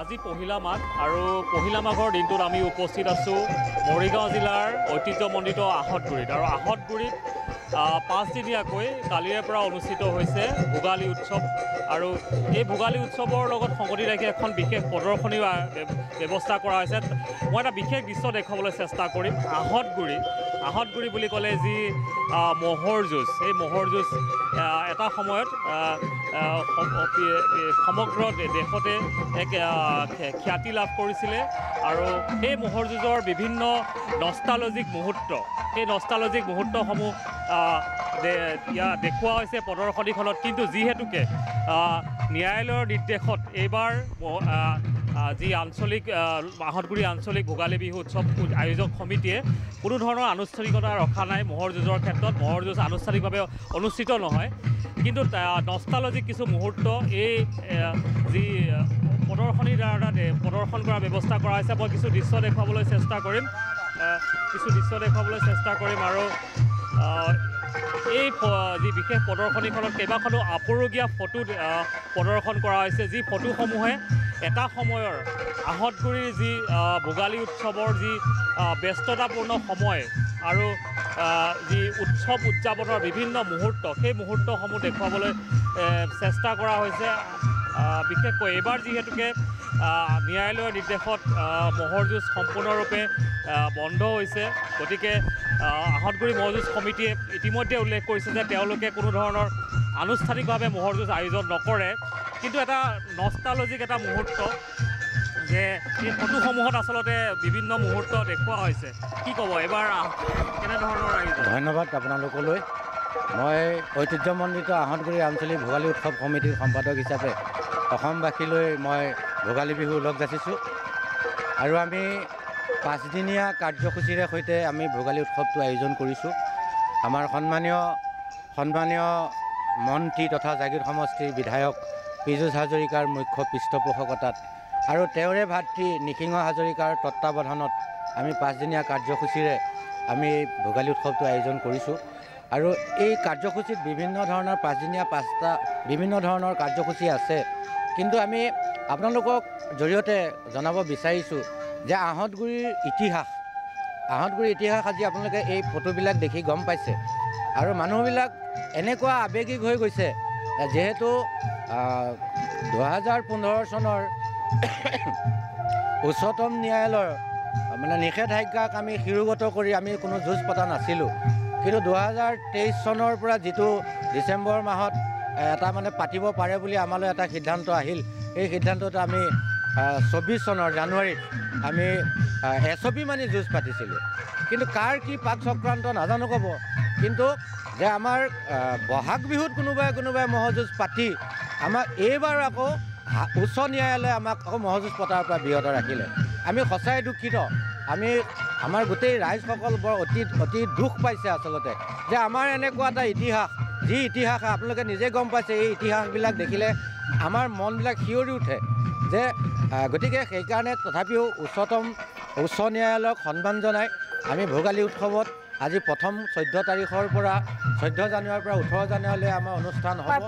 আজি পহিলা মাঘ আৰু পহিলা মাঘৰ দিনটোত আমি উপস্থিত আছোঁ মৰিগাঁও জিলাৰ ঐতিহ্যমণ্ডিত আহতগুৰিত আৰু আহতগুৰিত 5 দিনীয়াকৈ কালিৰে পৰা অনুষ্ঠিত হৈছে ভোগালী উৎসৱ আৰু এই ভোগালী উৎসৱৰ লগত সংগতি ৰাখি এখন বিশেষ প্ৰদৰ্শনীৰ ব্যৱস্থা কৰা হৈছে। মই এটা বিশেষ দৃশ্য দেখুৱাবলৈ চেষ্টা কৰিম। আহতগুৰি বুলি ক'লে যি ম'হৰ যুঁজ, এই ম'হৰ যুঁজ এটা সময়ত সমগ্ৰ দেশতে এক খ্যাতি লাভ কৰিছিলে আৰু এই ম'হৰ যুঁজৰ বিভিন্ন নষ্টালজিক মুহূৰ্ত, সেই নষ্টালজিক মুহূৰ্তসমূহ দেখুওৱা হৈছে প্ৰদৰ্শনীখনত। কিন্তু যিহেতুকে ন্যায়ালয়ৰ নিৰ্দেশত এইবাৰ যি আঞ্চলিক আহতগুৰি আঞ্চলিক ভোগালী বিহু উৎসৱ আয়োজক সমিতিয়ে কোনো ধৰণৰ আনুষ্ঠানিকতা ৰখা নাই। ম'হৰ যুঁজৰ ক্ষেত্ৰত ম'হৰ যুঁজ আনুষ্ঠানিকভাৱে অনুষ্ঠিত নহয়, কিন্তু নষ্টালজিক কিছু মুহূৰ্ত এই যি প্ৰদৰ্শনীৰ দ্বাৰা প্ৰদৰ্শন কৰাৰ ব্যৱস্থা কৰা হৈছে। মই কিছু দৃশ্য দেখুৱাবলৈ চেষ্টা কৰিম আৰু এই যি বিশেষ প্ৰদৰ্শনীখনত কেইবাখনো আপুৰুগীয়া ফটো প্ৰদৰ্শন কৰা হৈছে, যি ফটোসমূহে এটা সময়ৰ আহতগুৰিৰ যি ভোগালী উৎসৱৰ যি ব্যস্ততাপূৰ্ণ সময় আৰু যি উৎসৱ উদযাপনৰ বিভিন্ন মুহূৰ্ত, সেই মুহূৰ্তসমূহ দেখুৱাবলৈ চেষ্টা কৰা হৈছে। বিশেষকৈ এইবাৰ যিহেতুকে ন্যায়ালয়ৰ নিৰ্দেশত ম'হৰ যুঁজ সম্পূৰ্ণৰূপে বন্ধ হৈছে, গতিকে আহতগুৰি ম'হ যুঁজ সমিতিয়ে ইতিমধ্যে উল্লেখ কৰিছে যে তেওঁলোকে কোনো ধৰণৰ আনুষ্ঠানিকভাৱে ম'হৰ যুঁজ আয়োজন নকৰে। কিন্তু এটা নষ্টালজিক এটা মুহূৰ্ত যে এই ফটোসমূহত আচলতে বিভিন্ন মুহূৰ্ত দেখুওৱা হৈছে। কি ক'ব এইবাৰ কেনেধৰণৰ আয়োজন? ধন্যবাদ আপোনালোকলৈ। মই ঐতিহ্যমণ্ডিত আহতগুৰি আঞ্চলিক ভোগালী উৎসৱ সমিতিৰ সম্পাদক হিচাপে অসমবাসীলৈ মই ভোগালী বিহু ওলগ যাচিছোঁ আৰু আমি 5 দিনীয়া কাৰ্যসূচীৰে সৈতে আমি ভোগালী উৎসৱটো আয়োজন কৰিছোঁ। আমাৰ সন্মানীয় মন্ত্ৰী তথা জাগীৰ সমষ্টিৰ বিধায়ক পীযুষ হাজৰিকাৰ মুখ্য পৃষ্ঠপোষকতাত আৰু তেওঁৰে ভাতৃ নিসিংহ হাজৰিকাৰ তত্বাৱধানত আমি 5 দিনীয়া কাৰ্যসূচীৰে আমি ভোগালী উৎসৱটো আয়োজন কৰিছোঁ। আৰু এই কাৰ্যসূচীত বিভিন্ন ধৰণৰ 5 দিনীয়া 5টা বিভিন্ন ধৰণৰ কাৰ্যসূচী আছে। কিন্তু আমি আপোনালোকক জৰিয়তে জনাব বিচাৰিছোঁ যে আহতগুৰিৰ ইতিহাস আজি আপোনালোকে এই ফটোবিলাক দেখি গম পাইছে আৰু মানুহবিলাক এনেকুৱা আৱেগিক হৈ গৈছে, যিহেতু 2015 চনৰ উচ্চতম ন্যায়ালয়ৰ নিষেধাজ্ঞাক আমি শিৰোগত কৰি আমি কোনো যুঁজ পতা নাছিলোঁ। কিন্তু 2023 চনৰ পৰা যিটো ডিচেম্বৰ মাহত এটা পাতিব পাৰে বুলি আমালৈ এটা সিদ্ধান্ত আহিল, এই সিদ্ধান্তত আমি 24 চনৰ জানুৱাৰীত আমি এছপি মানি যুঁজ পাতিছিলোঁ। কিন্তু কাৰ কি পাক চক্ৰান্ত নাজানো ক'ব, কিন্তু যে আমাৰ বহাগ বিহুত কোনোবাই ম'হ যুঁজ পাতি আমাক এইবাৰ আকৌ উচ্চ ন্যায়ালয়ে আমাক আকৌ ম'হ যুঁজ পতাৰ পৰা বিৰত ৰাখিলে। আমি সঁচাই দুখিত। আমাৰ গোটেই ৰাইজসকল বৰ অতি দুখ পাইছে আচলতে, যে আমাৰ এনেকুৱা এটা ইতিহাস, যি ইতিহাস আপোনালোকে নিজে গম পাইছে। এই ইতিহাসবিলাক দেখিলে আমাৰ মনবিলাক শিয়ৰি উঠে যে গতিকে সেইকাৰণে তথাপিও উচ্চ ন্যায়ালয়ক সন্মান জনাই আমি ভোগালী উৎসৱত আজি প্ৰথম 14 জানুৱাৰীৰ পৰা 18 জানুৱাৰীলৈ আমাৰ অনুষ্ঠান হ'ব।